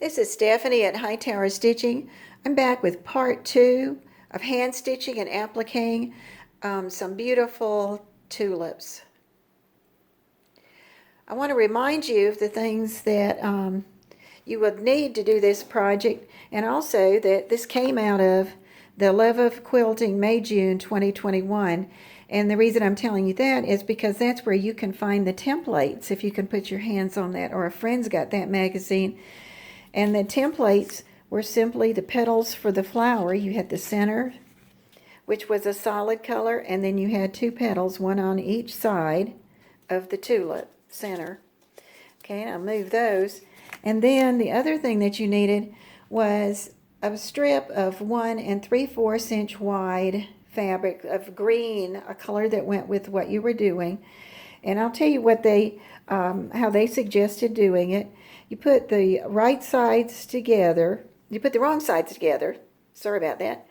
This is Stephanie at Hightower Stitching. I'm back with part 2 of hand stitching and appliquing some beautiful tulips. I want to remind you of the things that you would need to do this project, and also that this came out of the Love of Quilting May-June 2021. And the reason I'm telling you that is because that's where you can find the templates, if you can put your hands on that, or a friend's got that magazine. And the templates were simply the petals for the flower. You had the center, which was a solid color, and then you had 2 petals, one on each side of the tulip center. Okay, I'll move those. And then the other thing that you needed was a strip of 1 3/4 inch wide fabric of green, a color that went with what you were doing. And I'll tell you what how they suggested doing it. You put the right sides together. You put the wrong sides together. Sorry about that.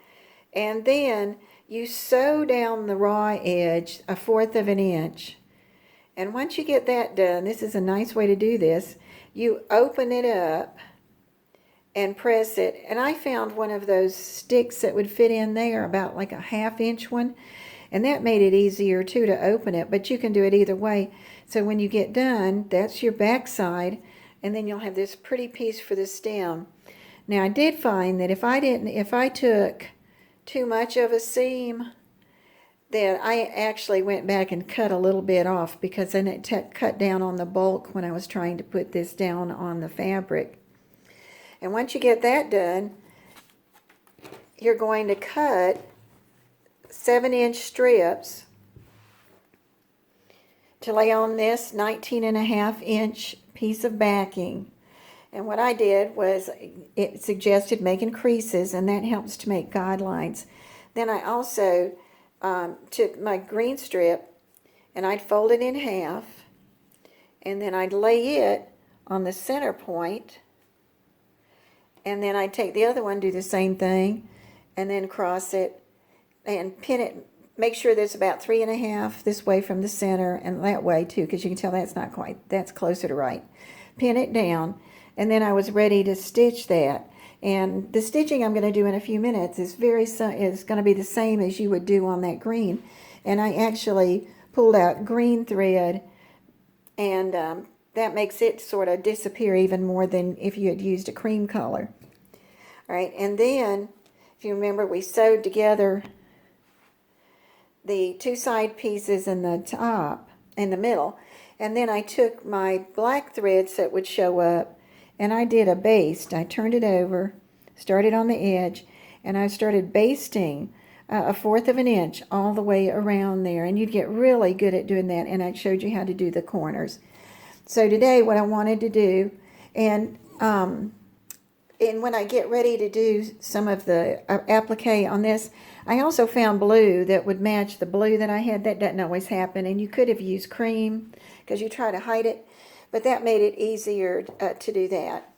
And then you sew down the raw edge 1/4 inch. And once you get that done, this is a nice way to do this. You open it up and press it. And I found one of those sticks that would fit in there, about like a 1/2 inch one. And that made it easier too to open it, but you can do it either way. So when you get done, that's your back side, and then you'll have this pretty piece for the stem. Now I did find that if I took too much of a seam, that I actually went back and cut a little bit off, because then it cut down on the bulk when I was trying to put this down on the fabric. And once you get that done, you're going to cut 7-inch strips to lay on this 19.5-inch piece of backing. And what I did was, it suggested making creases, and that helps to make guidelines. Then I also took my green strip and I'd fold it in half, and then I'd lay it on the center point, and then I'd take the other one, do the same thing, and then cross it and pin it. Make sure there's about 3.5 this way from the center, and that way too, because you can tell that's not quite, that's closer to right. Pin it down, and then I was ready to stitch that. And the stitching I'm going to do in a few minutes is going to be the same as you would do on that green. And I actually pulled out green thread, and that makes it sort of disappear even more than if you had used a cream color. All right, and then if you remember, we sewed together the 2 side pieces in the top, in the middle, and then I took my black threads that would show up, and I did a baste. I turned it over, started on the edge, and I started basting 1/4 inch all the way around there, and you'd get really good at doing that, and I showed you how to do the corners. So today what I wanted to do, and when I get ready to do some of the applique on this, I also found blue that would match the blue that I had. That doesn't always happen, and you could have used cream because you try to hide it, but that made it easier to do that.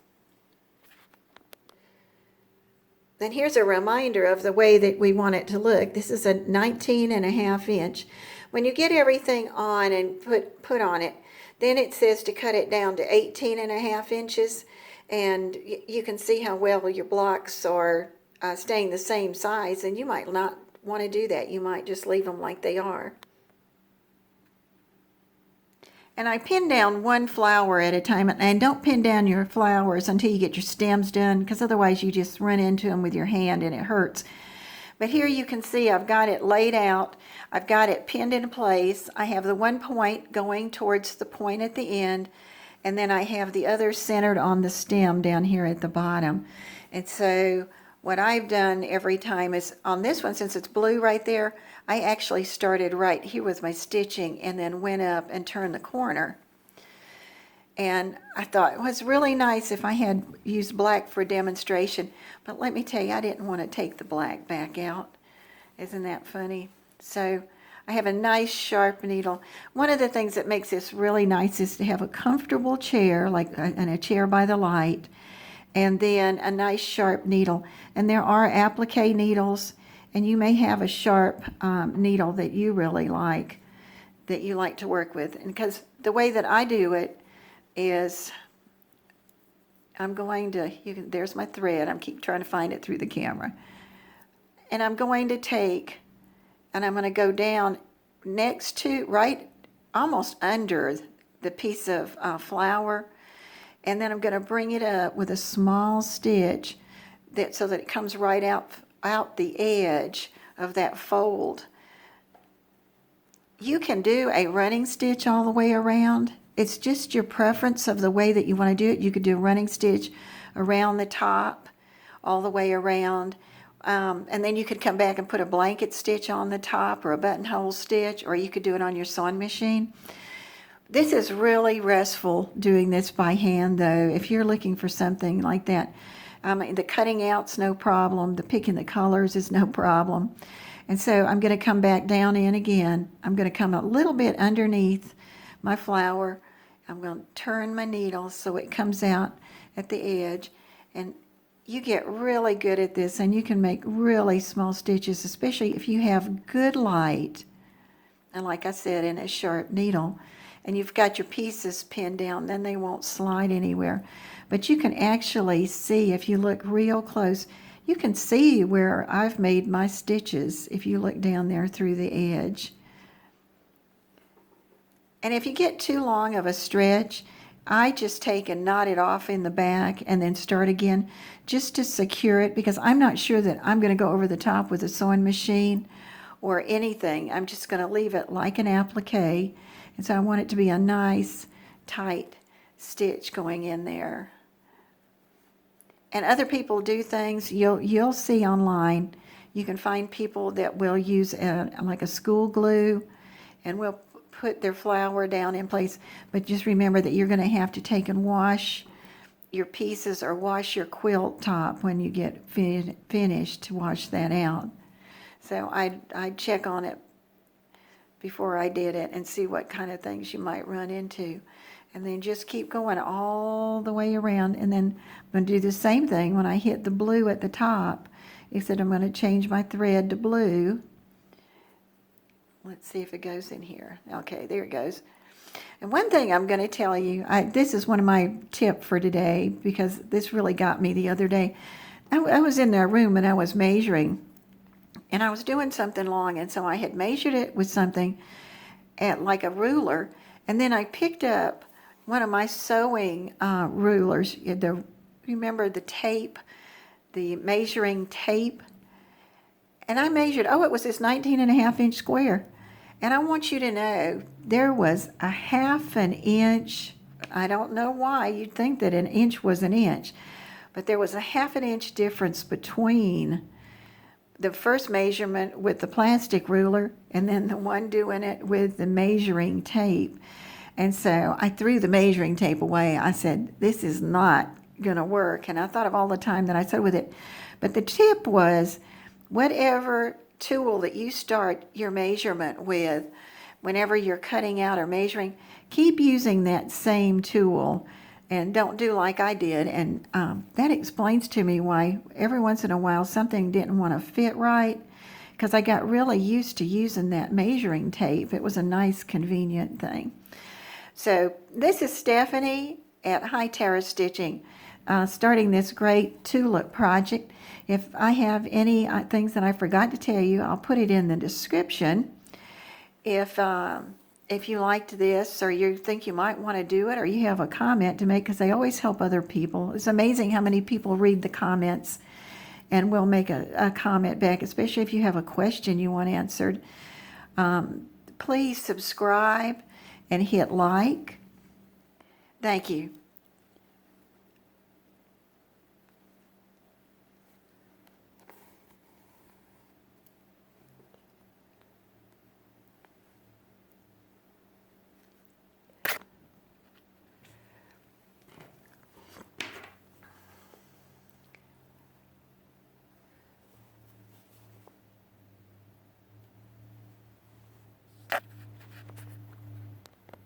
And here's a reminder of the way that we want it to look. This is a 19.5 inch. When you get everything on and put on it, then it says to cut it down to 18.5 inches, and you can see how well your blocks are staying the same size, and you might not want to do that. You might just leave them like they are. And I pin down 1 flower at a time, and don't pin down your flowers until you get your stems done, because otherwise you just run into them with your hand and it hurts. But here you can see I've got it laid out. I've got it pinned in place. I have the 1 point going towards the point at the end, and then I have the other centered on the stem down here at the bottom. And so what I've done every time is, on this one, since it's blue right there, I actually started right here with my stitching and then went up and turned the corner. And I thought it was really nice if I had used black for demonstration, but let me tell you, I didn't want to take the black back out. Isn't that funny? So I have a nice sharp needle. One of the things that makes this really nice is to have a comfortable chair, like a chair by the light, and then a nice sharp needle. And there are applique needles, and you may have a sharp needle that you really like, that you like to work with. And because the way that I do it is I'm going to, there's my thread. I'm keep trying to find it through the camera. And I'm going to take, and I'm going to go down next to, right almost under the piece of flower. And then I'm going to bring it up with a small stitch so that it comes right out the edge of that fold. You can do a running stitch all the way around. It's just your preference of the way that you want to do it. You could do a running stitch around the top all the way around. And then you could come back and put a blanket stitch on the top or a buttonhole stitch, or you could do it on your sewing machine. This is really restful doing this by hand, though. If you're looking for something like that, the cutting out's no problem. The picking the colors is no problem. And so I'm going to come back down in again. I'm going to come a little bit underneath my flower. I'm going to turn my needle so it comes out at the edge. And you get really good at this, and you can make really small stitches, especially if you have good light. And like I said, in a sharp needle. And you've got your pieces pinned down, then they won't slide anywhere. But you can actually see, if you look real close, you can see where I've made my stitches if you look down there through the edge. And if you get too long of a stretch, I just take and knot it off in the back and then start again just to secure it, because I'm not sure that I'm going to go over the top with a sewing machine or anything. I'm just going to leave it like an applique. And so I want it to be a nice, tight stitch going in there. And other people do things, you'll see online. You can find people that will use like a school glue and will put their flower down in place. But just remember that you're going to have to take and wash your pieces or wash your quilt top when you get finished to wash that out. So I'd check on it before I did it and see what kind of things you might run into. And then just keep going all the way around. And then I'm going to do the same thing when I hit the blue at the top, except I'm going to change my thread to blue. Let's see if it goes in here. Okay, there it goes. And one thing I'm going to tell you, this is one of my tips for today, because this really got me the other day. I was in their room and I was measuring, and I was doing something long, and so I had measured it with something at like a ruler, and then I picked up one of my sewing rulers. Remember the tape, the measuring tape? And I measured, it was this 19.5-inch square. And I want you to know, there was a 1/2 inch. I don't know why you'd think that an inch was an inch, but there was a 1/2 inch difference between the first measurement with the plastic ruler and then the one doing it with the measuring tape. And so I threw the measuring tape away. I said, this is not going to work. And I thought of all the time that I sewed with it. But the tip was, whatever tool that you start your measurement with, whenever you're cutting out or measuring, keep using that same tool and don't do like I did. And that explains to me why every once in a while something didn't want to fit right, because I got really used to using that measuring tape. It was a nice, convenient thing. So this is Stephanie at Hightower Stitching, starting this great tulip project. If I have any things that I forgot to tell you, I'll put it in the description. If you liked this, or you think you might want to do it, or you have a comment to make, because they always help other people. It's amazing how many people read the comments and will make a comment back, especially if you have a question you want answered. Please subscribe and hit like. Thank you.